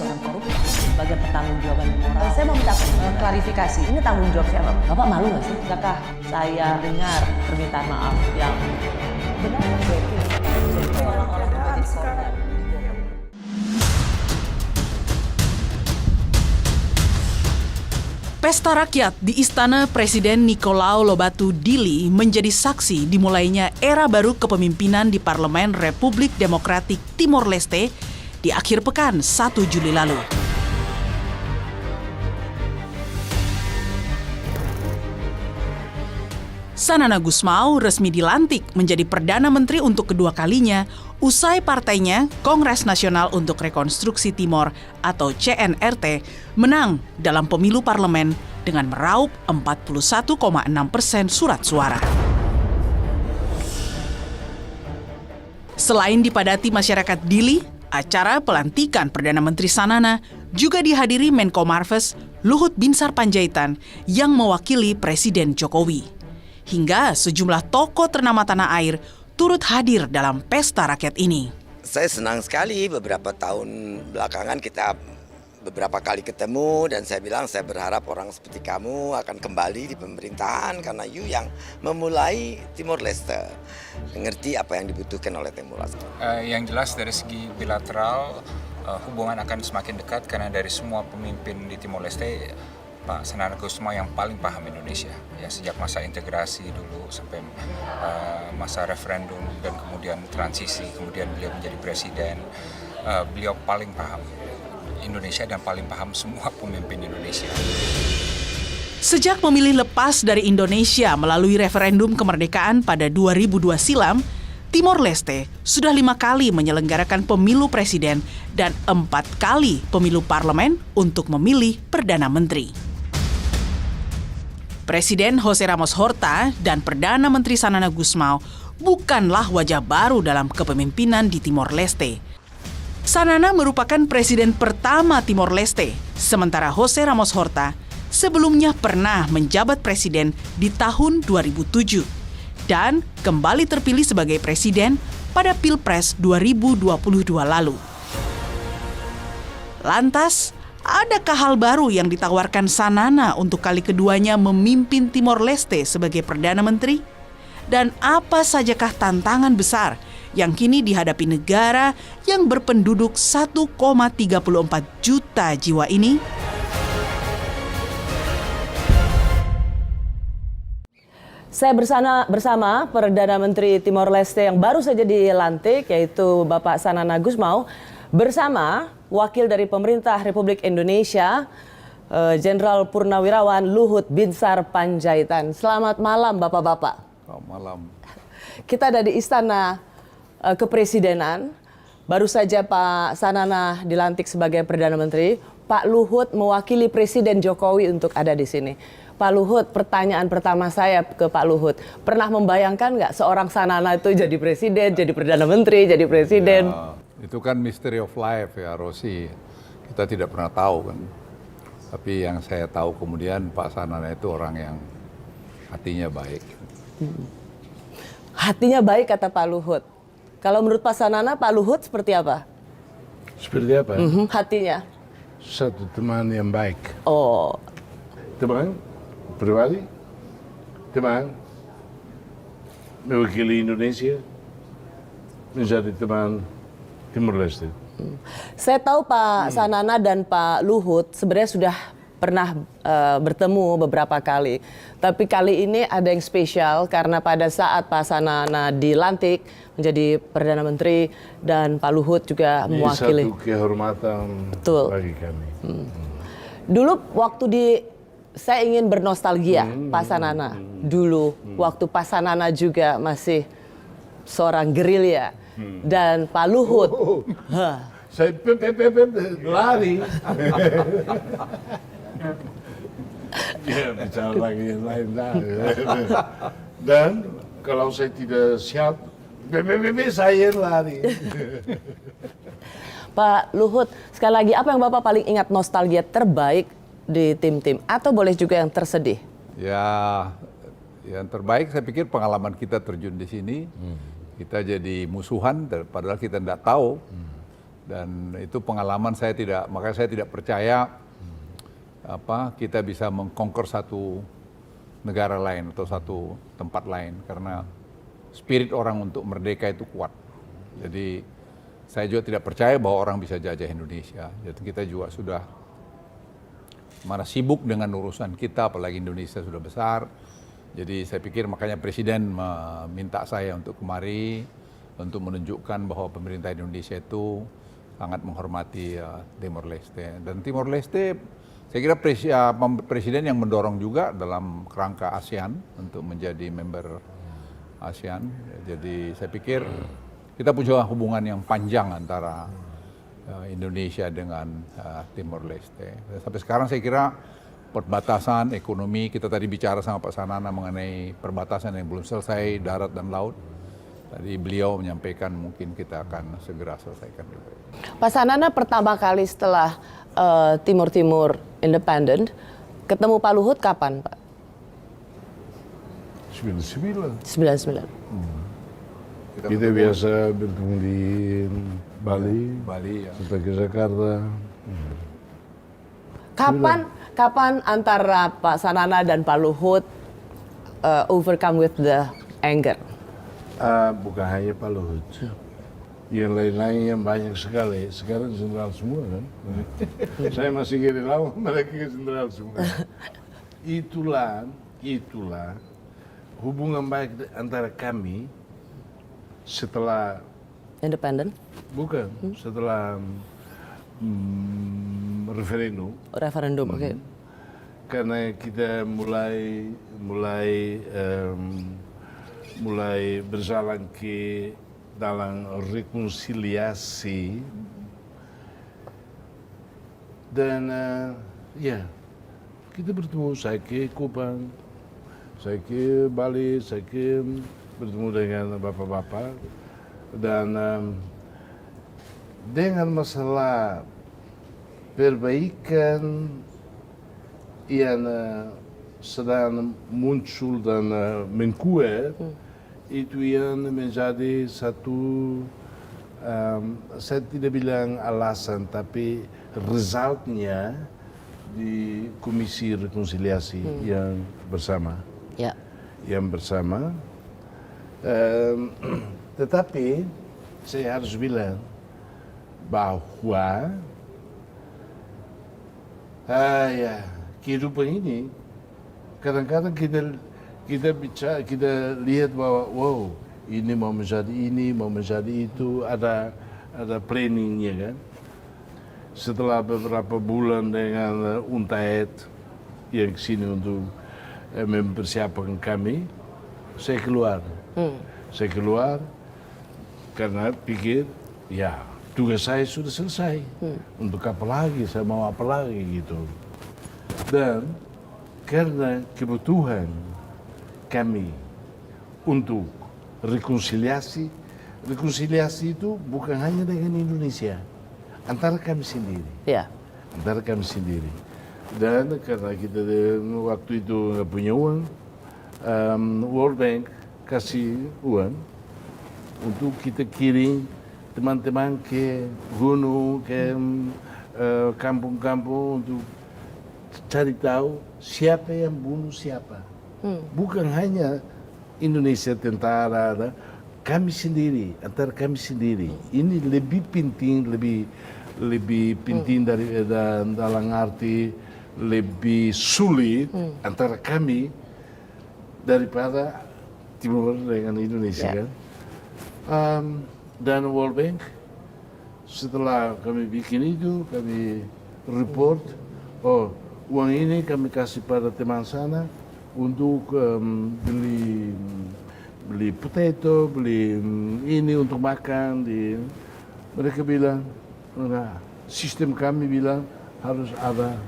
seorang koruptor sebagai pertanggungjawaban moral. Saya mau minta klarifikasi. ini tanggung jawab siapa? Bapak malu nggak sih? Apakah saya dengar permintaan maaf yang benar? Orang-orang menjadi korban. Pesta rakyat di Istana Presiden Nicolau Lobato Dili menjadi saksi dimulainya era baru kepemimpinan di Parlemen Republik Demokratik Timor Leste di akhir pekan 1 Juli lalu. Sanana Gusmao resmi dilantik menjadi Perdana Menteri untuk kedua kalinya usai partainya Kongres Nasional untuk Rekonstruksi Timor atau CNRT menang dalam pemilu parlemen dengan meraup 41,6% surat suara. Selain dipadati masyarakat Dili, acara pelantikan Perdana Menteri Sanana juga dihadiri Menko Marves Luhut Binsar Panjaitan yang mewakili Presiden Jokowi. Hingga sejumlah tokoh ternama tanah air turut hadir dalam pesta rakyat ini. Saya senang sekali beberapa tahun belakangan kita beberapa kali ketemu dan saya bilang saya berharap orang seperti kamu akan kembali di pemerintahan karena you yang memulai Timor Leste. Mengerti apa yang dibutuhkan oleh Timor Leste. Yang jelas dari segi bilateral hubungan akan semakin dekat karena dari semua pemimpin di Timor Leste Pak Sanana Gusmao yang paling paham Indonesia ya sejak masa integrasi dulu sampai masa referendum dan kemudian transisi kemudian beliau menjadi presiden beliau paling paham Indonesia dan paling paham semua pemimpin Indonesia. Sejak memilih lepas dari Indonesia melalui referendum kemerdekaan pada 2002 silam, Timor Leste sudah 5 kali menyelenggarakan pemilu presiden dan 4 kali pemilu parlemen untuk memilih Perdana Menteri. Presiden Jose Ramos Horta dan Perdana Menteri Sanana Gusmao bukanlah wajah baru dalam kepemimpinan di Timor Leste. Sanana merupakan presiden pertama Timor Leste, sementara Jose Ramos Horta sebelumnya pernah menjabat presiden di tahun 2007 dan kembali terpilih sebagai presiden pada Pilpres 2022 lalu. Lantas, adakah hal baru yang ditawarkan Sanana untuk kali keduanya memimpin Timor Leste sebagai Perdana Menteri? Dan apa sajakah tantangan besar yang kini dihadapi negara yang berpenduduk 1,34 juta jiwa ini? Saya bersama Perdana Menteri Timor Leste yang baru saja dilantik, yaitu Bapak Sanana Gusmao, bersama Wakil dari Pemerintah Republik Indonesia, Jenderal Purnawirawan Luhut Binsar Panjaitan. Selamat malam, Bapak-Bapak. Selamat malam. Kita ada di Istana Kepresidenan. Baru saja Pak Sanana dilantik sebagai Perdana Menteri. Pak Luhut mewakili Presiden Jokowi untuk ada di sini. Pak Luhut, pertanyaan pertama saya ke Pak Luhut. Pernah membayangkan nggak seorang Sanana itu jadi presiden, jadi Perdana Menteri, jadi presiden? Ya, itu kan mystery of life ya, Rosi. Kita tidak pernah tahu kan. Tapi yang saya tahu kemudian Pak Sanana itu orang yang hatinya baik. Hatinya baik kata Pak Luhut. Kalau menurut Pak Sanana, Pak Luhut seperti apa? Seperti apa? Hatinya. Satu teman yang baik. Oh, Teman pribadi, teman mewakili Indonesia, menjadi teman Timor Leste. saya tahu Pak Sanana dan Pak Luhut sebenarnya sudah pernah bertemu beberapa kali. Tapi kali ini ada yang spesial karena pada saat Pak Sanana dilantik menjadi Perdana Menteri dan Pak Luhut juga Ini mewakili. satu kehormatan Betul. bagi kami. Dulu waktu saya ingin bernostalgia Pak Sanana. Dulu waktu Pak Sanana juga masih seorang gerilya. Dan Pak Luhut. Saya lari. Ya, bicara lagi yang lain dah. Dan kalau saya tidak siap, saya lari. Pak Luhut, sekali lagi apa yang Bapak paling ingat nostalgia terbaik di tim-tim? Atau boleh juga yang tersedih? Ya, yang terbaik saya pikir pengalaman kita terjun di sini. Kita jadi musuhan, padahal kita tidak tahu. Dan itu pengalaman makanya saya tidak percaya kita bisa mengkonquer satu negara lain atau satu tempat lain, karena spirit orang untuk merdeka itu kuat. Jadi saya juga tidak percaya bahwa orang bisa jajah Indonesia. Jadi kita juga sudah mana sibuk dengan urusan kita, apalagi Indonesia sudah besar. Jadi saya pikir makanya Presiden meminta saya untuk kemari untuk menunjukkan bahwa pemerintah Indonesia itu sangat menghormati Timor Leste. Dan Timor Leste saya kira Presiden yang mendorong juga dalam kerangka ASEAN untuk menjadi member ASEAN. Jadi saya pikir kita punya hubungan yang panjang antara Indonesia dengan Timor Leste. Sampai sekarang saya kira perbatasan ekonomi, kita tadi bicara sama Pak Sanana mengenai perbatasan yang belum selesai, darat dan laut. Tadi beliau menyampaikan mungkin kita akan segera selesaikan juga. Pak Sanana pertama kali setelah Timur Timur independen, ketemu Pak Luhut kapan, Pak? 99. 99. Kita biasa bertemu di Bali, ya. serta ke Jakarta. Kapan antara Pak Sanana dan Pak Luhut overcome with the anger? Bukan hanya Pak Luhut. Yang lain-lain yang banyak sekali. Sekarang jenderal semua kan. Saya masih gerilyawan, mereka jenderal semua. Itulah hubungan baik antara kami setelah Independen? bukan setelah referendum. Referendum, oke. Karena kita mulai berjalan ke dalam rekonsiliasi dan ya kita bertemu, saya ke Kupang, saya ke Bali, saya ke bertemu dengan bapak-bapak dan dengan masalah perbaikan yang sedang muncul dan menkuat, itu yang menjadi satu, saya tidak bilang alasan, tapi resultnya di Komisi Rekonsiliasi yang bersama. Ya. Yang bersama. Tetapi saya harus bilang bahwa kehidupan ini kadang-kadang kita lihat bahwa wow, ini mau menjadi itu, ada planningnya kan. Setelah beberapa bulan dengan UNTAED yang kesini untuk mempersiapkan kami, saya keluar. Saya keluar karena pikir ya tugas saya sudah selesai. Untuk apa lagi, saya mau apa lagi gitu. Dan karena kebutuhan kami untuk rekonsiliasi itu bukan hanya dengan Indonesia, antara kami sendiri. Ya. Antara kami sendiri. Dan karena kita waktu itu nggak punya uang, World Bank kasih uang untuk kita kirim teman-teman ke gunung, ke kampung-kampung untuk cari tahu siapa yang bunuh siapa. Bukan hanya Indonesia tentara, kami sendiri, antara kami sendiri. Ini lebih penting, lebih penting dari dalam arti lebih sulit antara kami daripada Timur dengan Indonesia kan. Dan World Bank setelah kami bikin itu, kami report, uang ini kami kasih pada teman sana untuk beli potato, beli ini untuk makan. Mereka bilang, sistem kami bilang harus ada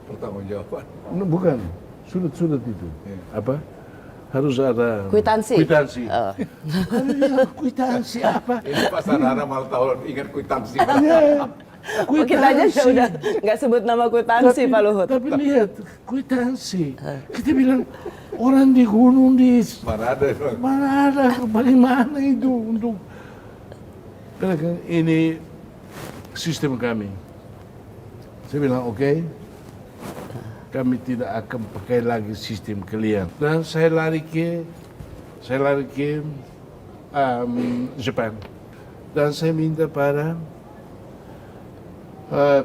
Pertanggungjawaban. bukan surat itu. Apa? Harus ada Kwitansi. Kami bilang kwitansi apa? Ini Pak Sanana malah tahu ingat kwitansi. Kita aja udah nggak sebut nama kwitansi, Pak Luhut. Tapi lihat, kwitansi. Kita bilang orang di gunung mana ada bagaimana itu untuk ini sistem kami. Saya bilang oke, kami tidak akan pakai lagi sistem kalian. Dan saya lari ke Jepang. Dan saya minta pada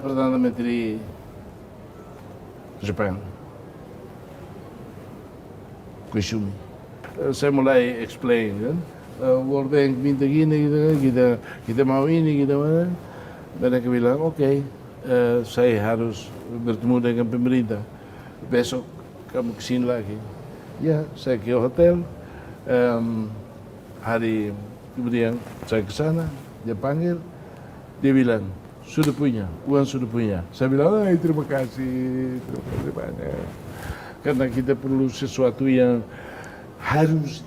Perdana Menteri Jepang, Koizumi. Saya mulai explain kan, World Bank minta gini, kita mau ini, kita mana. Mereka bilang oke, saya harus bertemu dengan pemerintah. Besok kamu kesini lagi. Ya, saya ke hotel. Hari kemudian saya ke sana, dia panggil, dia bilang sudah punya, uang sudah punya. Saya bilang terima kasih banyak. Karena kita perlu sesuatu yang harus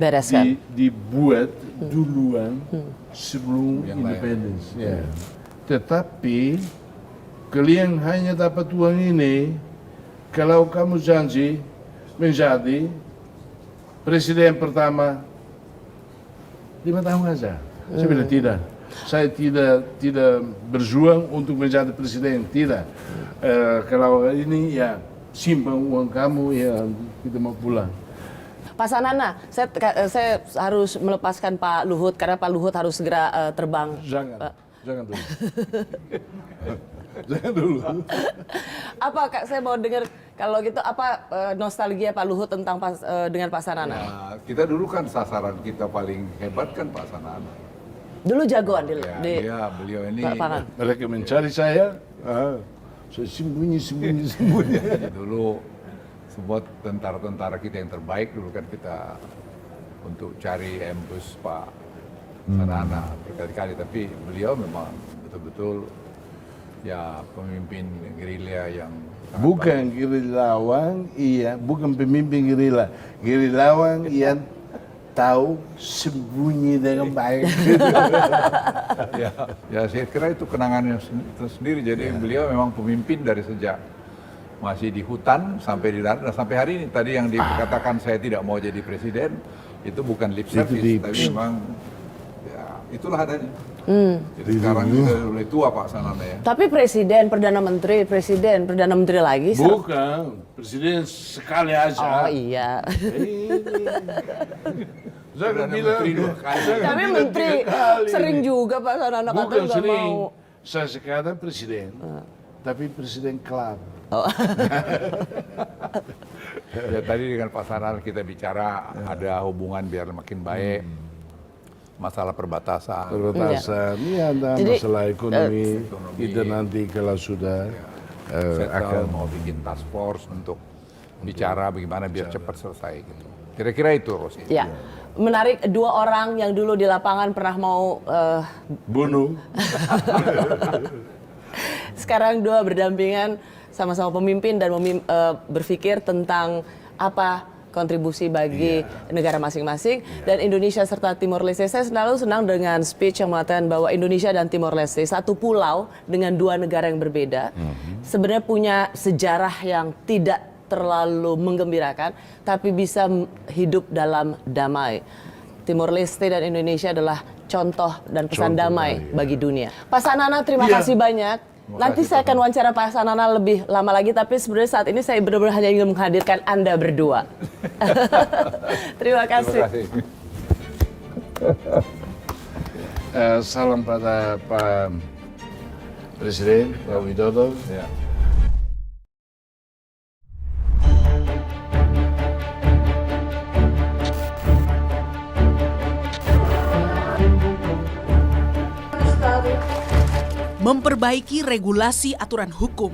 Bereskan. dibuat duluan sebelum independence. Ya. Tetapi kalian hanya dapat uang ini kalau kamu janji menjadi presiden pertama 5 tahun saja. Saya bilang tidak. Saya tidak berjuang untuk menjadi presiden, tidak. Kalau ini ya simpan uang kamu, ya kita mau pulang. Pak Sanana, saya harus melepaskan Pak Luhut karena Pak Luhut harus segera terbang. Jangan dulu. Jangan dulu. Apa Kak, saya mau dengar kalau gitu apa nostalgia Pak Luhut tentang dengan Pak Sanana? Ya, kita dulu kan sasaran kita paling hebat kan Pak Sanana. Dulu jagoan di Ya, beliau ini lapangan. Mereka mencari saya sembunyi. dulu semua tentara-tentara kita yang terbaik dulu kan kita untuk cari embus Pak Sanana berkali-kali, tapi beliau memang betul-betul ya pemimpin gerilya yang Bukan gerilyawan, bukan pemimpin gerilya. Gerilyawan yang tahu sembunyi dengan baik. ya saya kira itu kenangannya sendiri. Jadi beliau memang pemimpin dari sejak masih di hutan sampai di darat, dan sampai hari ini tadi yang dikatakan saya tidak mau jadi presiden itu bukan lip service, tapi memang ya itulah adanya. Jadi sekarang sudah mulai tua Pak Sanana ya. Tapi presiden, perdana menteri lagi. Bukan, presiden sekali aja. Oh iya. Jangan Perdana bilang. Menteri 2 kali. Tapi menteri sering juga Pak Sanana kata Bukan nggak sering. mau. Saya sekarang presiden, tapi presiden klub. Ya tadi dengan Pak Sanana kita bicara ada hubungan biar makin baik. Masalah perbatasan. Ini ada Jadi, masalah ekonomi. Kita nanti kalau sudah akan mau bikin task force untuk bicara bagaimana biar cepat selesai gitu. Kira-kira itu Rosi. Ya, menarik, 2 orang yang dulu di lapangan pernah mau bunuh. sekarang 2 berdampingan sama-sama pemimpin dan berpikir tentang apa kontribusi bagi negara masing-masing dan Indonesia serta Timor Leste. Saya selalu senang dengan speech yang mengatakan bahwa Indonesia dan Timor Leste satu pulau dengan 2 negara yang berbeda sebenarnya punya sejarah yang tidak terlalu menggembirakan tapi bisa hidup dalam damai. Timor Leste dan Indonesia adalah contoh dan pesan damai bagi dunia. Pak Sanana, terima kasih banyak. Nanti saya akan wawancara Pak Sanana lebih lama lagi, tapi sebenarnya saat ini saya benar-benar hanya ingin menghadirkan Anda berdua. Terima kasih. Salam pada Pak Presiden, Pak Widodo. Ya. Memperbaiki regulasi aturan hukum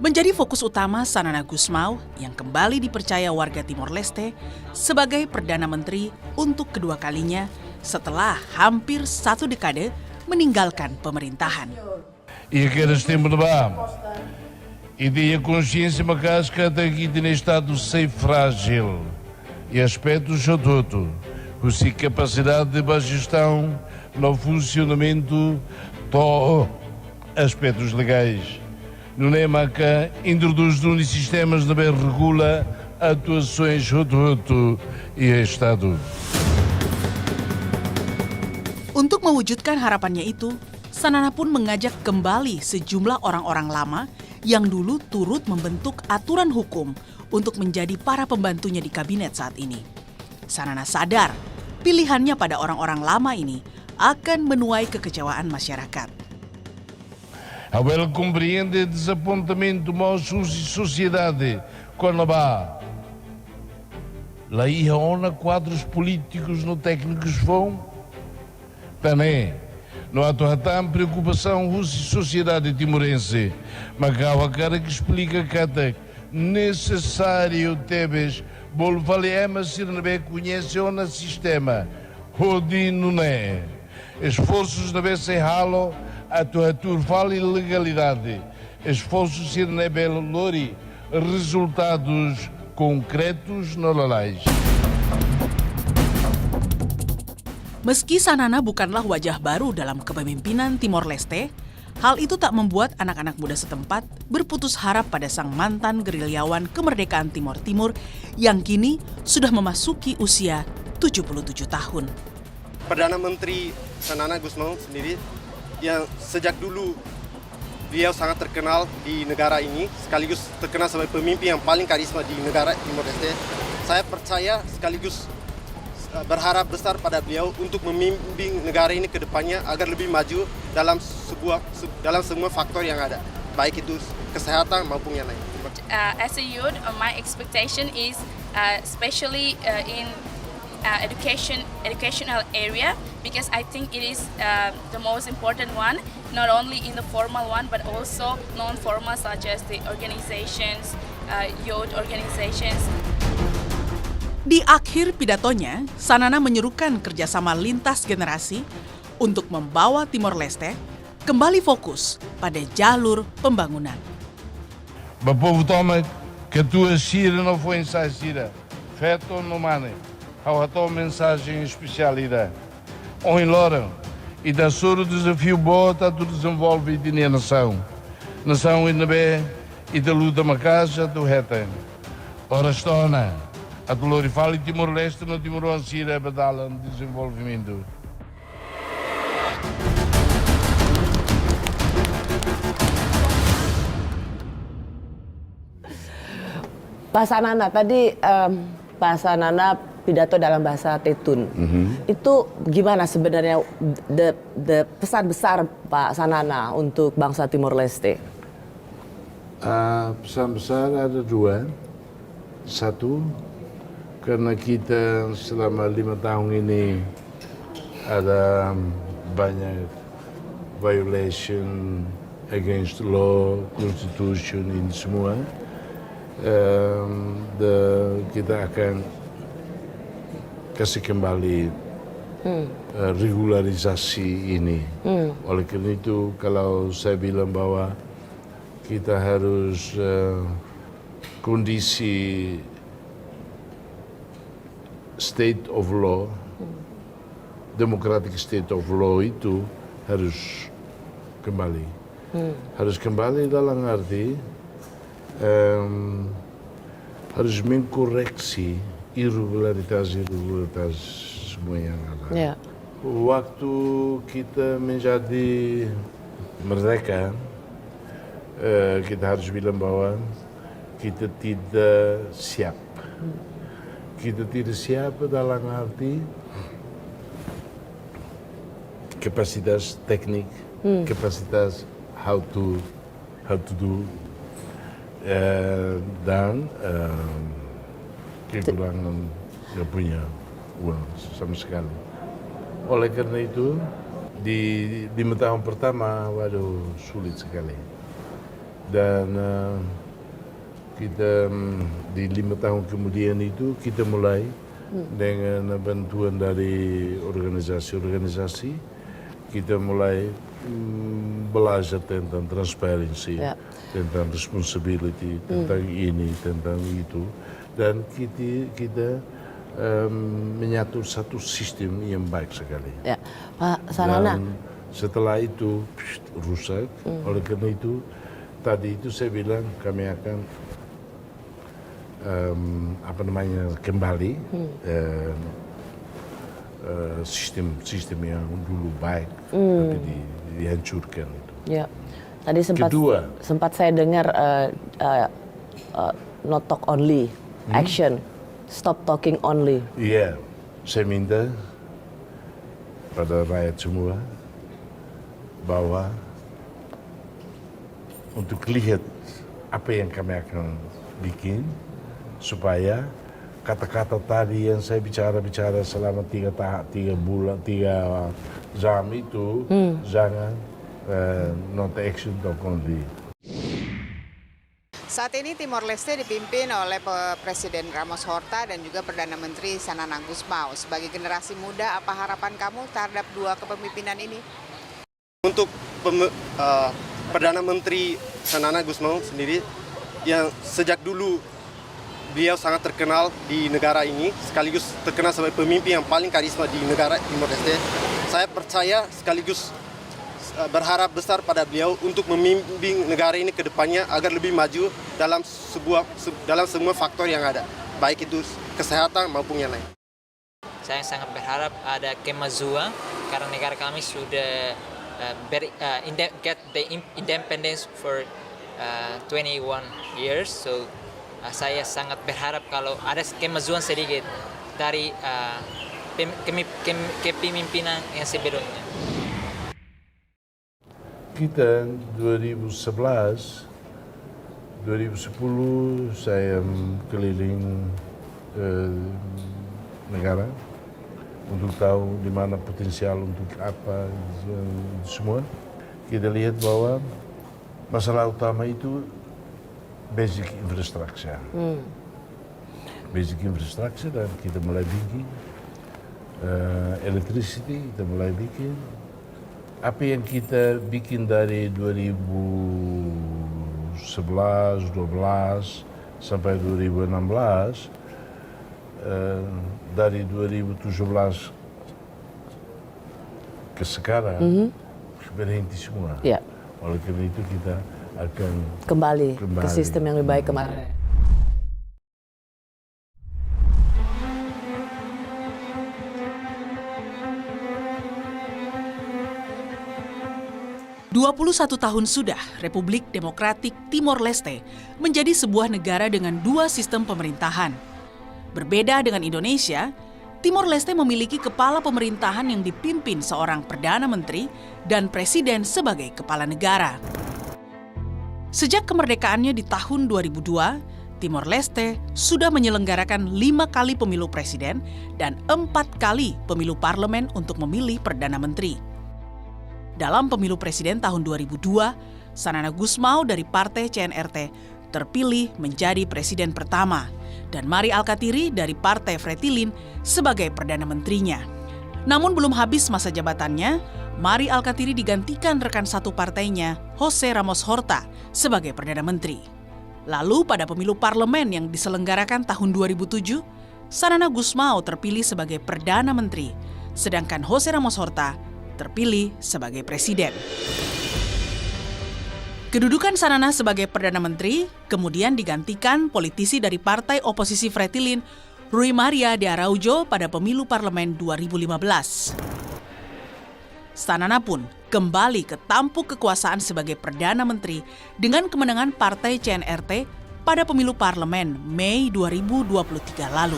menjadi fokus utama Sanana Gusmao yang kembali dipercaya warga Timor Leste sebagai Perdana Menteri untuk kedua kalinya setelah hampir 1 dekade meninggalkan pemerintahan. E aqueles tempos de bar. E tinha consciência macas que até aqui tinha estado sem frágil. E aspecto chototo. Com capacidade de gestão no funcionamento do aspectos legais. No NEMACA, introduz sistemas de bem regula atuações chototo e Estado. Untuk mewujudkan harapannya itu, Sanana pun mengajak kembali sejumlah orang-orang lama yang dulu turut membentuk aturan hukum untuk menjadi para pembantunya di kabinet saat ini. Sanana sadar pilihannya pada orang-orang lama ini akan menuai kekecewaan masyarakat. Ela compreende desapontamento mau sociedade quando há lá ia ona quadros políticos no técnicos vão também não há tanta preocupação sociedade timorense mas há cara que explica que até necessário tebes bol valema sirnebe conhece o sistema rodi não é esforços na vez se halo a tua turval ilegalidade esforços sirnebe lori resultados konkretus nololais. Meski Sanana bukanlah wajah baru dalam kepemimpinan Timor Leste, hal itu tak membuat anak-anak muda setempat berputus harap pada sang mantan gerilyawan kemerdekaan Timor Timur yang kini sudah memasuki usia 77 tahun. Perdana Menteri Sanana Gusmao sendiri yang sejak dulu beliau sangat terkenal di negara ini, sekaligus terkenal sebagai pemimpin yang paling karisma di negara Timor Leste. Saya percaya sekaligus berharap besar pada beliau untuk memimpin negara ini ke depannya agar lebih maju dalam semua faktor yang ada, baik itu kesehatan maupun yang lain. As a youth, my expectation is especially in educational area, because I think it is the most important one, not only in the formal one but also non-formal, such as the organizations, youth organizations. Di akhir pidatonya, Sanana menyerukan kerjasama lintas generasi untuk membawa Timor Leste kembali fokus pada jalur pembangunan. O povo toma que a tua Sira não foi ensaio Sira, feto no mane, ao a tua mensagem especialidade. On Loren, e da soro desafio bota tu desenvolve de nação. Nação inabe e da luta macaja do retem. Ora estona, a dolor fala Timor Leste no Timor Sira badalan desenvolvimento. Pak Sanana, tadi Pak Sanana pidato dalam bahasa Tetun. Itu gimana sebenarnya pesan besar Pak Sanana untuk bangsa Timor Leste? Pesan besar ada dua. Satu, karena kita selama 5 tahun ini ada banyak violation against law, constitution ini semua. Kita akan kasih kembali regularisasi ini. Oleh karena itu, kalau saya bilang bahwa kita harus kondisi state of law, democratic state of law itu harus kembali. Harus kembali dalam arti harus mengkoreksi irregularitas semua yang ada. Ya. Waktu kita menjadi merdeka, kita harus bilang bahwa kita tidak siap. Kita tidak siap dalam arti kapasitas teknik, kapasitas how to do, dan kekurangan nggak punya uang sama sekali. Oleh karena itu, di 5 tahun pertama, waduh sulit sekali. Dan kita di 5 tahun kemudian itu kita mulai dengan bantuan dari organisasi-organisasi, kita mulai belajar tentang transparansi, tentang responsibility, tentang ini, tentang itu, dan kita menyatu satu sistem yang baik sekali. Ya, Pak Sanana. Dan setelah itu rusak, oleh karena itu tadi itu saya bilang kami akan kembali sistem yang dulu baik tapi dihancurkan itu. Ya, tadi Kedua. sempat saya dengar not talk only, action, stop talking only. Iya, saya minta pada rakyat semua bahwa untuk lihat apa yang kami akan bikin supaya kata-kata tadi yang saya bicara selama 3 jam itu jangan not action talk only. Saat ini Timor Leste dipimpin oleh Presiden Ramos Horta dan juga Perdana Menteri Sanana Gusmao. Sebagai generasi muda, apa harapan kamu terhadap dua kepemimpinan ini? Untuk Perdana Menteri Sanana Gusmao sendiri, yang sejak dulu beliau sangat terkenal di negara ini, sekaligus terkenal sebagai pemimpin yang paling karisma di negara Timor Leste. Saya percaya sekaligus berharap besar pada beliau untuk memimpin negara ini ke depannya agar lebih maju dalam semua faktor yang ada, baik itu kesehatan maupun yang lain. Saya sangat berharap ada kemajuan karena negara kami sudah get the independence for 21 years. So saya sangat berharap kalau ada kemajuan sedikit dari kepemimpinan yang sebelumnya. Kita 2011, 2010 saya keliling negara untuk tahu di mana potensial untuk apa semua. Kita lihat bahwa masalah utama itu basic infrastructure. Basic infrastructure dan kita mulai bikin electricity, kita mulai bikin. Apa yang kita bikin dari 2011, 12 sampai 2016, dari 2017 ke sekarang berhenti semua. Ya. Oleh karena itu kita akan Kembali ke sistem yang lebih baik kemarin. 21 tahun sudah Republik Demokratik Timor Leste menjadi sebuah negara dengan dua sistem pemerintahan. Berbeda dengan Indonesia, Timor Leste memiliki kepala pemerintahan yang dipimpin seorang Perdana Menteri dan Presiden sebagai kepala negara. Sejak kemerdekaannya di tahun 2002, Timor Leste sudah menyelenggarakan 5 kali pemilu presiden dan 4 kali pemilu parlemen untuk memilih Perdana Menteri. Dalam pemilu presiden tahun 2002, Sanana Gusmao dari Partai CNRT terpilih menjadi presiden pertama dan Mari Alkatiri dari Partai Fretilin sebagai Perdana Menterinya. Namun belum habis masa jabatannya, Mari Alkatiri digantikan rekan satu partainya, Jose Ramos Horta, sebagai Perdana Menteri. Lalu pada pemilu parlemen yang diselenggarakan tahun 2007, Sanana Gusmao terpilih sebagai Perdana Menteri, sedangkan Jose Ramos Horta terpilih sebagai presiden. Kedudukan Sanana sebagai Perdana Menteri kemudian digantikan politisi dari partai oposisi Fretilin, Rui Maria de Araujo pada pemilu parlemen 2015. Sanana pun kembali ke tampuk kekuasaan sebagai Perdana Menteri dengan kemenangan partai CNRT pada pemilu parlemen Mei 2023 lalu.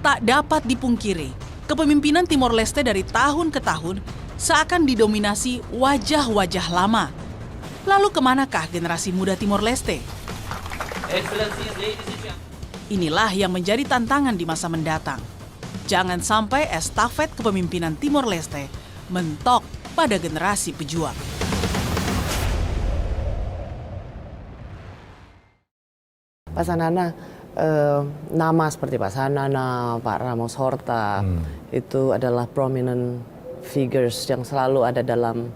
Tak dapat dipungkiri, kepemimpinan Timor Leste dari tahun ke tahun seakan didominasi wajah-wajah lama. Lalu kemanakah generasi muda Timor Leste? Inilah yang menjadi tantangan di masa mendatang. Jangan sampai estafet kepemimpinan Timor Leste mentok pada generasi pejuang. Pak Sanana, nama seperti Pak Sanana, Pak Ramos Horta, itu adalah prominent figures yang selalu ada dalam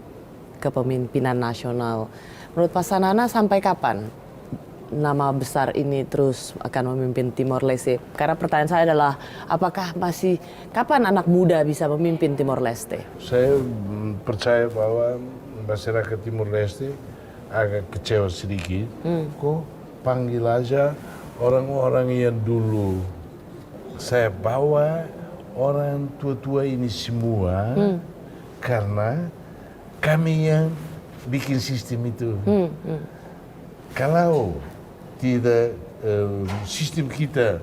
kepemimpinan nasional. Menurut Pak Sanana, sampai kapan nama besar ini terus akan memimpin Timor Leste? Karena pertanyaan saya adalah, apakah kapan anak muda bisa memimpin Timor Leste? Saya percaya bahwa masyarakat Timor Leste agak kecewa sedikit. Kok panggil aja orang-orang yang dulu saya bawa orang tua-tua ini semua karena kami yang bikin sistem itu. Kalau tidak sistem kita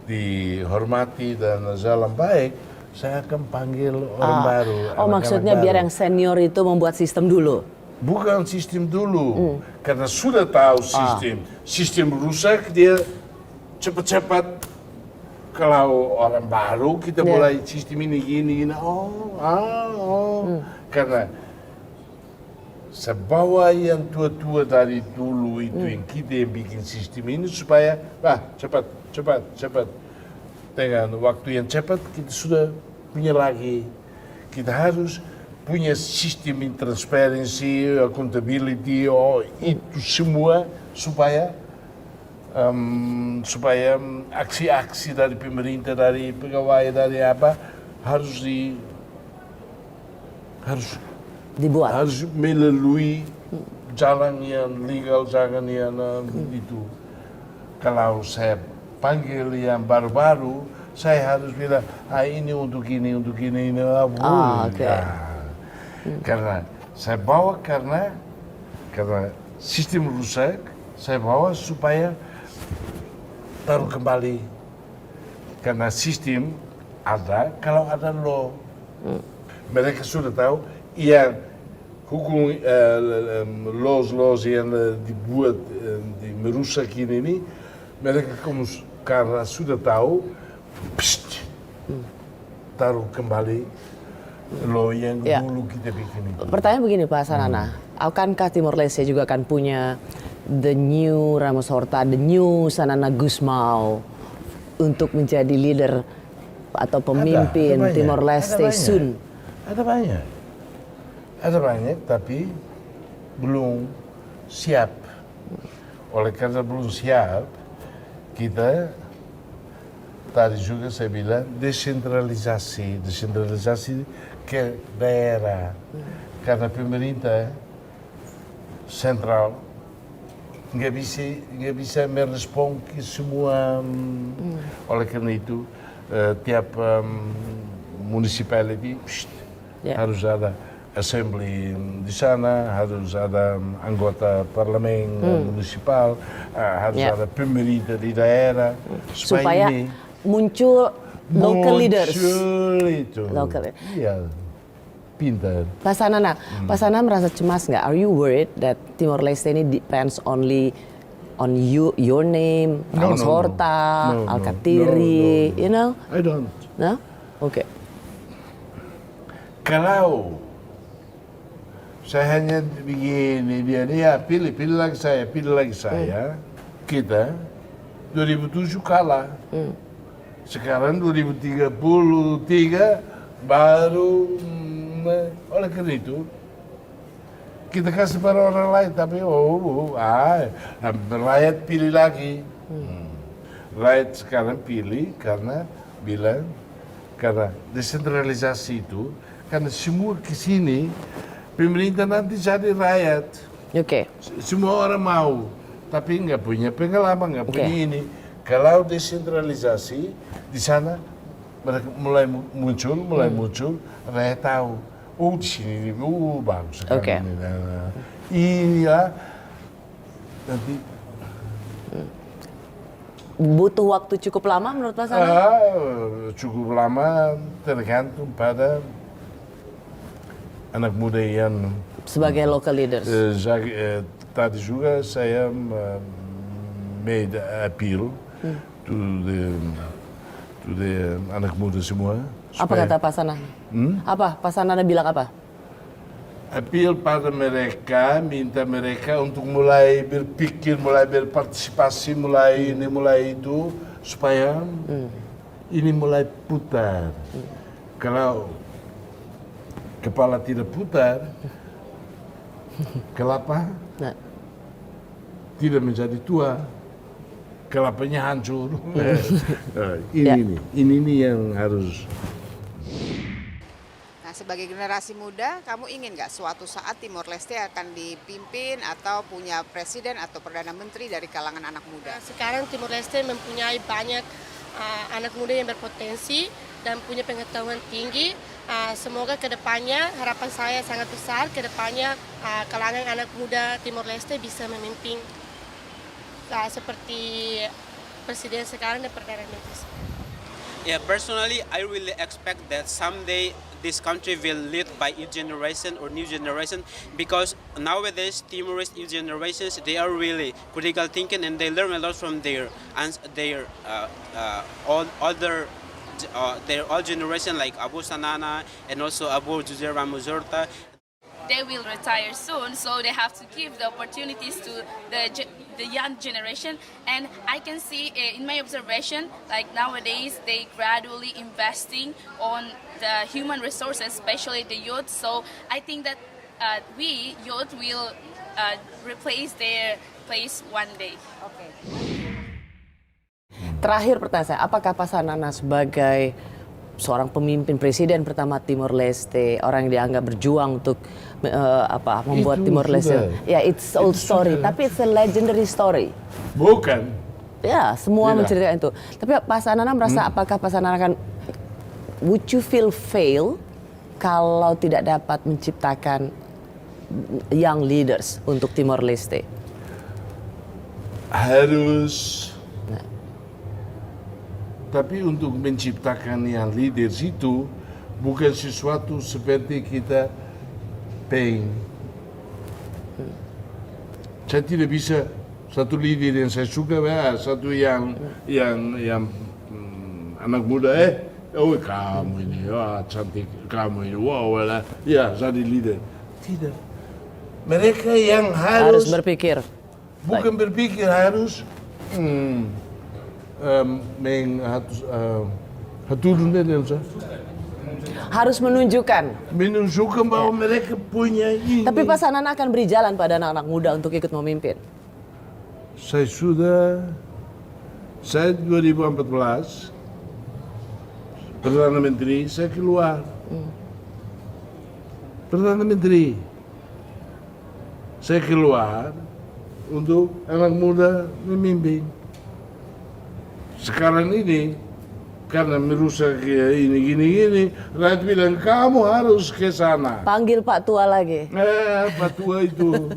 dihormati dan jalan baik, saya akan panggil orang baru. Oh, maksudnya biar yang senior itu membuat sistem dulu? Bukan sistem dulu, karena sudah tahu sistem rusak, dia cepat-cepat. Kalau orang baru kita mulai sistem ini gini, karena saya bawa yang tua-tua dari dulu itu yang kita yang bikin sistem ini supaya cepat. Dengan waktu yang cepat kita sudah punya lagi. Kita harus punya sistem transparansi, accountability, itu semua supaya aksi-aksi dari pemerintah, dari pegawai, dari apa harus dibuat, harus melalui jalan yang legal, jalan yang itu. Kalau saya panggil yang baru-baru, saya harus bilang, ini untuk ini. Karena saya bawa karena sistem rusak, saya bawa supaya taruh kembali. Karena sistem ada, kalau ada law. Mereka sudah tahu, yang hukum laws yang dibuat, merusak ini, mereka karena sudah tahu, taruh kembali law yang dulu kita bikin itu. Pertanyaan begini Pak Sanana, akankah Timor Leste juga akan punya the new Ramos Horta, the new Sanana Gusmao untuk menjadi leader atau pemimpin Timor Leste soon? Ada banyak, tapi belum siap. Oleh karena belum siap, kita tadi juga saya bilang desentralisasi ke daerah. Karena pemerintah sentral nggak bisa merespon ke semua. Oleh karena itu tiap municipality harus ada assembly di sana, harus ada anggota parlemen municipal, harus ada pemerintah di daerah supaya ini muncul local leaders. Itu. Iya, pintar. Pak Sanana, Pak Sanana merasa cemas nggak? Are you worried that Timor Leste ini depends only on your name, Ramos Horta, Alkatiri, you know? I don't. No? Oke. Kalau saya hanya begini, dia pilih lagi saya, kita 2007 kalah. Sekarang 2033 baru, oleh karena itu kita kasih pada orang lain, tapi rakyat pilih lagi. Rakyat sekarang pilih karena desentralisasi itu, karena semua ke sini pemerintah nanti jadi rakyat. Oke. Semua orang mau, tapi nggak punya pengalaman, nggak punya ini. Kalau desentralisasi di sana mereka mulai muncul, rakyat tahu. Oh di sini, bagus sekali. Inilah nanti. Butuh waktu cukup lama menurut Pak Sanana? Cukup lama, tergantung pada anak muda yang sebagai local leaders. Tadi juga saya made appeal to the anak muda semua. Apa kata Pak Sanana? Apa Pak Sanana bilang apa? Appeal pada mereka, minta mereka untuk mulai berpikir, mulai berpartisipasi, mulai itu supaya ini mulai putar. Kalau kepala tidak putar, kelapa tidak menjadi tua, kelapanya hancur. Ini yang harus. Nah, Nah, sebagai generasi muda, kamu ingin nggak suatu saat Timor Leste akan dipimpin atau punya presiden atau perdana menteri dari kalangan anak muda? Sekarang Timor Leste mempunyai banyak anak muda yang berpotensi dan punya pengetahuan tinggi. Semoga kedepannya, harapan saya sangat besar, kedepannya kalangan anak muda Timor Leste bisa memimpin seperti presiden sekarang dan perdana menteri. Yeah, personally, I really expect that someday this country will lead by youth generation or new generation, because nowadays Timorese youth generations, they are really critical thinking and they learn a lot from their old generation like Abu Sanana and also Abu Jose Ramos Horta. They will retire soon, so they have to give the opportunities to the young generation. And I can see in my observation, like nowadays, they gradually investing on the human resources, especially the youth. So I think that we youth will replace their place one day. Oke. Terakhir pertanyaan saya, apakah Pak Sanana sebagai seorang pemimpin presiden pertama Timor Leste, orang yang dianggap berjuang untuk membuat Itu Timor Leste, sudah. ya it's old story, tapi it's a legendary story. Bukan. Ya, semua Tidak. menceritakan itu. Tapi Pak Sanana merasa apakah Pak Sanana akan, would you feel fail kalau tidak dapat menciptakan young leaders untuk Timor Leste? Harus. Tapi untuk menciptakan yang leaders itu bukan sesuatu seperti kita pengen. Saya tidak bisa satu leader yang saya suka, satu yang anak muda, oh kamu ini, cantik kamu ini, wow lah, ya jadi leader. Tidak. Mereka yang Harus berpikir. bukan berpikir, harus Harus menunjukkan. menunjukkan bahwa mereka punya ini. Tapi Pak Sanana akan beri jalan pada anak-anak muda untuk ikut memimpin. Saya 2014 Perdana Menteri, saya keluar. Perdana Menteri, saya keluar untuk anak muda memimpin. Sekarang ini, karena merusak ini gini-gini, rakyat bilang kamu harus ke sana. Panggil Pak Tua lagi. Pak Tua itu.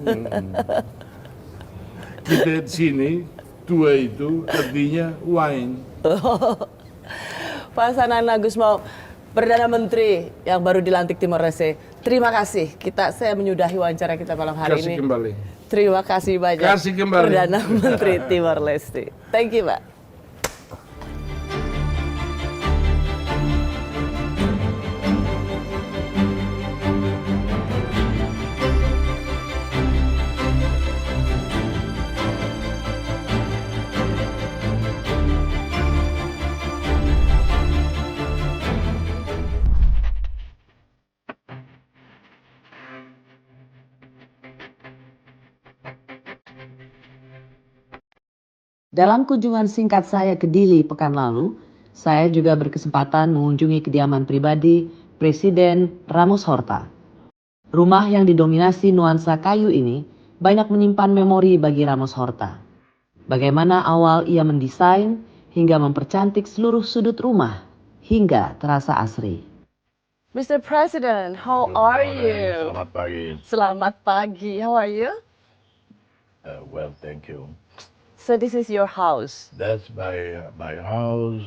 Kita di sini, tua itu artinya wine. Pak Sanana Gusmao, Perdana Menteri yang baru dilantik Timor Leste. Terima kasih. Saya menyudahi wawancara kita malam hari Kasih ini. kembali. Terima kasih banyak. Kasih kembali. Perdana Menteri Timor Leste. Thank you, Pak. Dalam kunjungan singkat saya ke Dili pekan lalu, saya juga berkesempatan mengunjungi kediaman pribadi Presiden Ramos Horta. Rumah yang didominasi nuansa kayu ini banyak menyimpan memori bagi Ramos Horta. Bagaimana awal ia mendesain hingga mempercantik seluruh sudut rumah hingga terasa asri. Mr. President, how are you? Selamat pagi. Selamat pagi. How are you? Well, thank you. So this is your house. That's my house.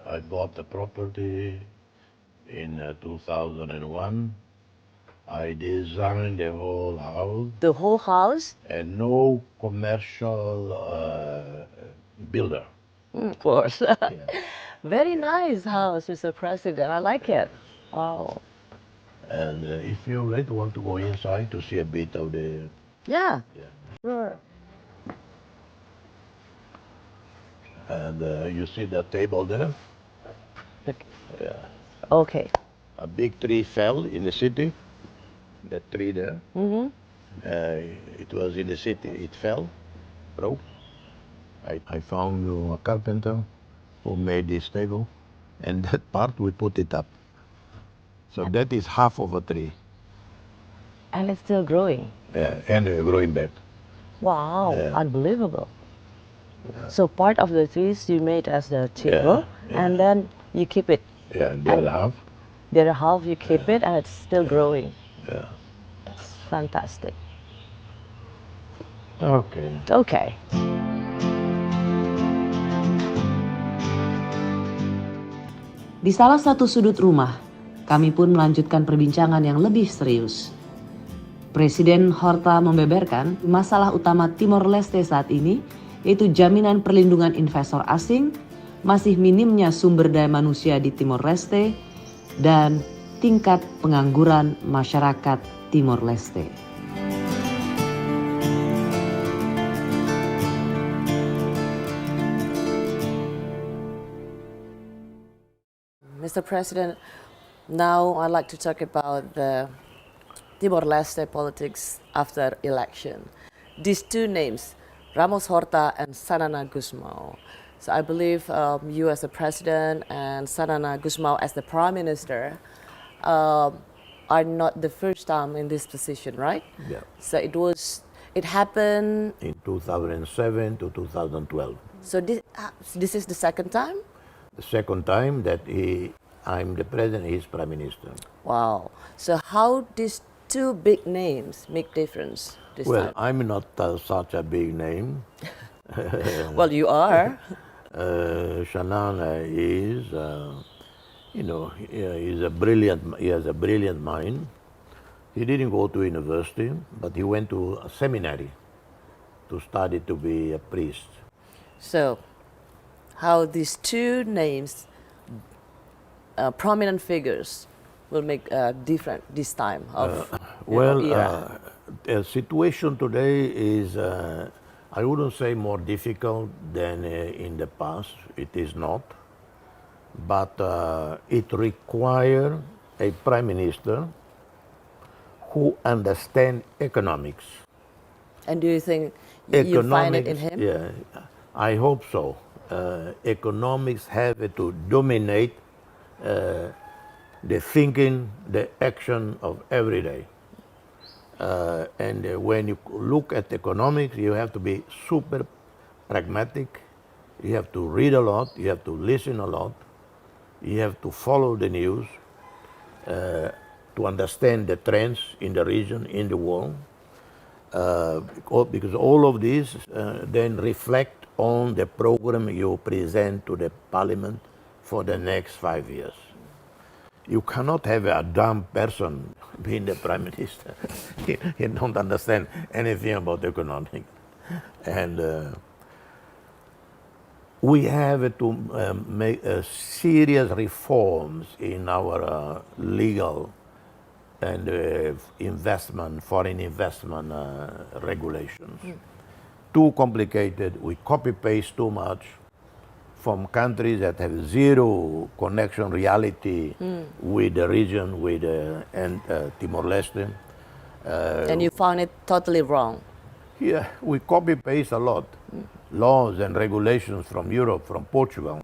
I bought the property in 2001. I designed the whole house. The whole house? And no commercial builder. Of course. Very nice house, Mr. President. I like it. Wow. And if you really want to go inside to see a bit of the... Yeah. Sure. And you see that table there? Yeah. Okay. A big tree fell in the city. That tree there. Mm-hmm. It was in the city. It fell, broke. I found a carpenter who made this table, and that part we put it up. So that is half of a tree. And it's still growing. Yeah, and growing back. Wow, Yeah. unbelievable. So part of the trees you made as the table, and then you keep it. Yeah, the other half. The other half you keep it, and it's still growing. Yeah. That's fantastic. Okay. Okay. Di salah satu sudut rumah, kami pun melanjutkan perbincangan yang lebih serius. Presiden Horta membeberkan masalah utama Timor Leste saat ini, yaitu jaminan perlindungan investor asing, masih minimnya sumber daya manusia di Timor Leste, dan tingkat pengangguran masyarakat Timor Leste. Mr. President, now I'd like to talk about the Timor-Leste politics after election. These two names, Ramos Horta and Sanana Gusmao. So I believe you as the president and Sanana Gusmao as the prime minister are not the first time in this position, right? Yeah. So it happened In 2007 to 2012. So this is the second time? The second time that I'm the president, he's prime minister. Wow. So how these two big names make difference this Well, time? I'm not such a big name. Well, you are. Sanana is, he has a brilliant mind. He didn't go to university, but he went to a seminary to study to be a priest. So, how these two names, prominent figures, will make different this time of era? The situation today is, I wouldn't say more difficult than in the past. It is not, but it requires a prime minister who understands economics. And do you think you find it in him? Yeah, I hope so. Economics have to dominate the thinking, the action of every day. And when you look at economics, you have to be super pragmatic. You have to read a lot. You have to listen a lot. You have to follow the news to understand the trends in the region, in the world. Because all of these then reflect on the program you present to the parliament for the next 5 years. You cannot have a dumb person being the prime minister. He don't understand anything about economics. And we have to make serious reforms in our legal and foreign investment regulations. Too complicated, we copy-paste too much from countries that have zero connection reality with the region, with Timor-Leste. And you found it totally wrong. Yeah, we copy-paste a lot. Laws and regulations from Europe, from Portugal.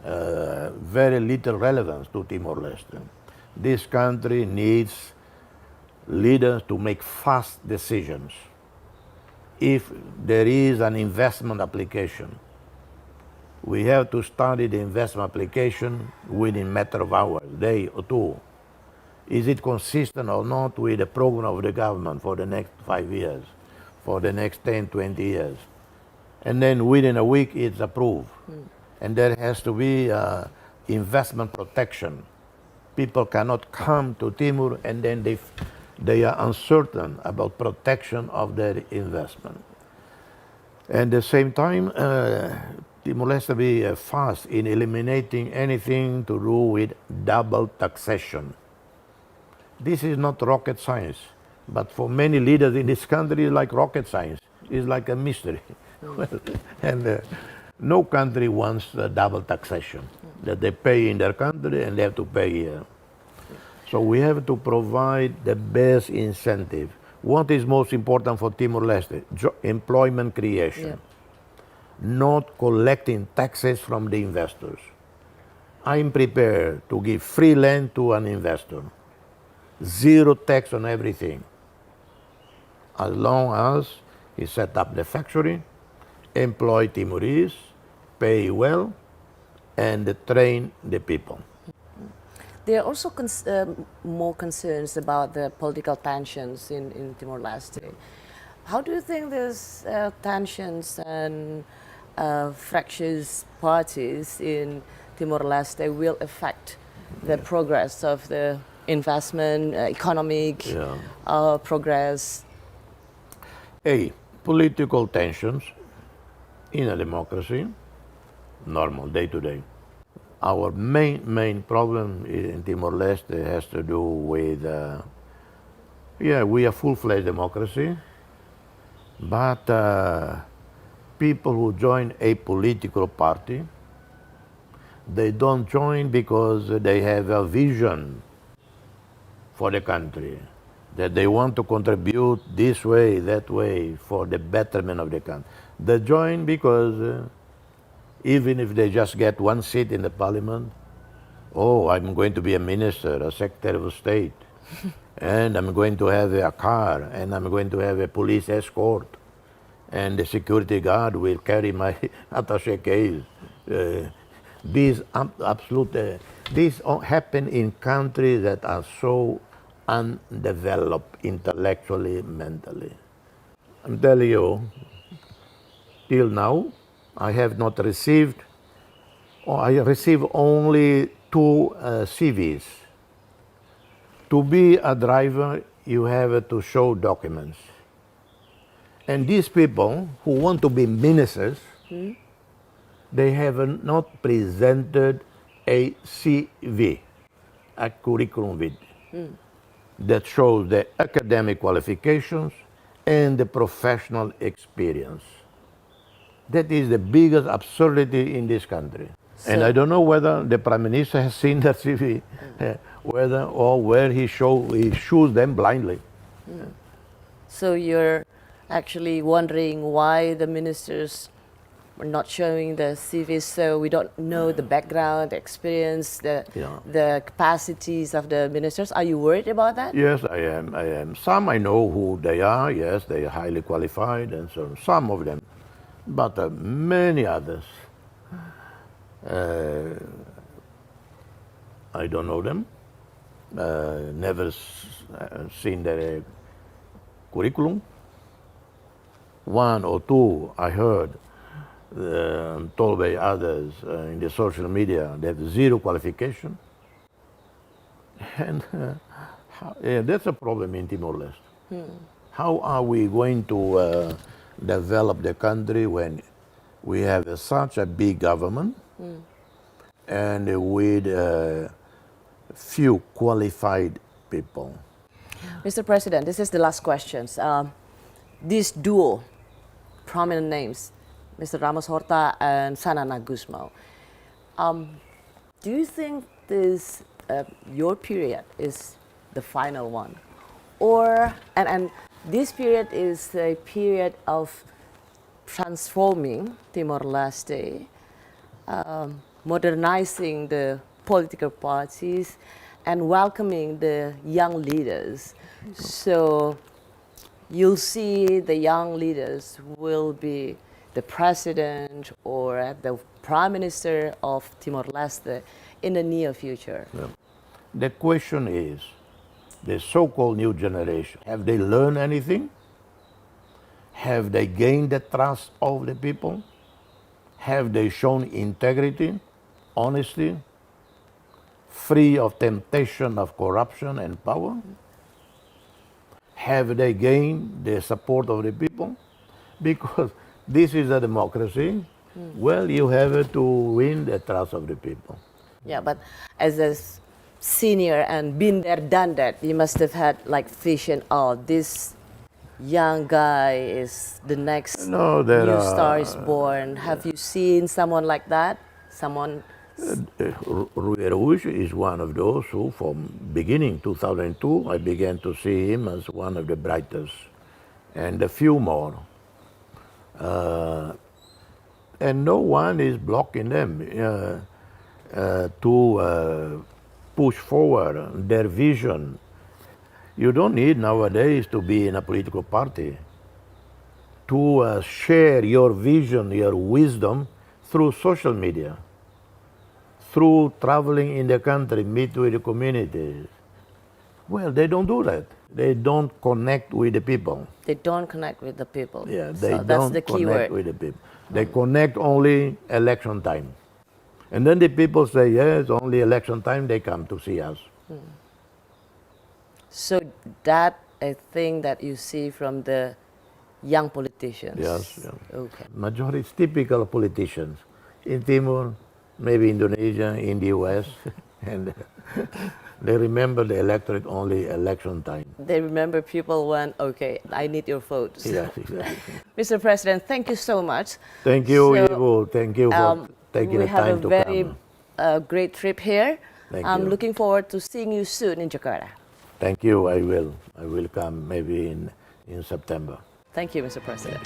Very little relevance to Timor-Leste. This country needs leaders to make fast decisions. If there is an investment application, we have to study the investment application within a matter of hours, day or two. Is it consistent or not with the program of the government for the next 5 years, for the next 10, 20 years? And then within a week, it's approved. And there has to be investment protection. People cannot come to Timor and then they are uncertain about protection of their investment. At the same time, Timor-Leste be fast in eliminating anything to do with double taxation. This is not rocket science, but for many leaders in this country, it's like rocket science. It's like a mystery. And no country wants double taxation, that they pay in their country and they have to pay here. So we have to provide the best incentive. What is most important for Timor-Leste? Employment creation. Not collecting taxes from the investors. I'm prepared to give free land to an investor, zero tax on everything, as long as he set up the factory, employ Timorese, pay well, and train the people. There are also more concerns about the political tensions in Timor-Leste. How do you think these tensions and fractious parties in Timor-Leste will affect the progress of the investment, economic progress? Political tensions in a democracy, normal, day to day. Our main problem in Timor-Leste has to do with, we are full-fledged democracy, but people who join a political party, they don't join because they have a vision for the country, that they want to contribute this way, that way, for the betterment of the country. They join because even if they just get one seat in the parliament, I'm going to be a minister, a secretary of state, and I'm going to have a car, and I'm going to have a police escort, and the security guard will carry my attaché case. These happen in countries that are so undeveloped intellectually, mentally. I'm telling you, till now, I have not received, I received only 2 CVs. To be a driver, you have to show documents. And these people who want to be ministers, they have not presented a CV, a curriculum vitae, that shows the academic qualifications and the professional experience. That is the biggest absurdity in this country. And I don't know whether the Prime Minister has seen that CV, where he shows them blindly. So you're actually wondering why the ministers are not showing the CVs, so we don't know the background, the experience, the capacities of the ministers. Are you worried about that? Yes, I am. Some I know who they are. Yes, they are highly qualified, and so on. Some of them. But many others, I don't know them, never seen their curriculum. 1 or 2 I heard, told by others in the social media, they have zero qualification. And that's a problem in Timor-Leste. How are we going to develop the country when we have such a big government and with few qualified people? Mr. President, this is the last question. This duo, prominent names, Mr. Ramos Horta and Sanana Gusmao, do you think this your period is the final one, and this period is a period of transforming Timor-Leste, modernizing the political parties, and welcoming the young leaders? So you'll see the young leaders will be the president or the prime minister of Timor-Leste in the near future. The question is, the so-called new generation, have they learned anything? Have they gained the trust of the people? Have they shown integrity, honesty, free of temptation of corruption and power? Have they gained the support of the people? Because this is a democracy. Well, you have to win the trust of the people. Yeah, but as a senior and been there, done that, you must have had like vision, this young guy is the next new star is born. Have you seen someone like that? Someone? Rui Araújo is one of those who, from beginning 2002, I began to see him as one of the brightest, and a few more. And no one is blocking them. to push forward their vision. You don't need nowadays to be in a political party. To share your vision, your wisdom through social media, through traveling in the country, meet with the communities. Well, they don't do that. They don't connect with the people. They don't connect with the people. Yeah, they so that's don't the key connect word. with the people. They connect only election time. And then the people say, yes, only election time, they come to see us. So that a thing that you see from the young politicians. Yes. Yeah. Okay. Majority is typical politicians. In Timor, maybe Indonesia, in the US, and they remember the electorate only election time. They remember people when, okay, I need your votes. Yes, exactly. Mr. President, thank you so much. Thank you, So, Ibu. Thank you for taking the time to We have a very come. great trip here. Thank I'm you. looking forward to seeing you soon in Jakarta. Thank you. I will come maybe in September. Thank you, Mr. President.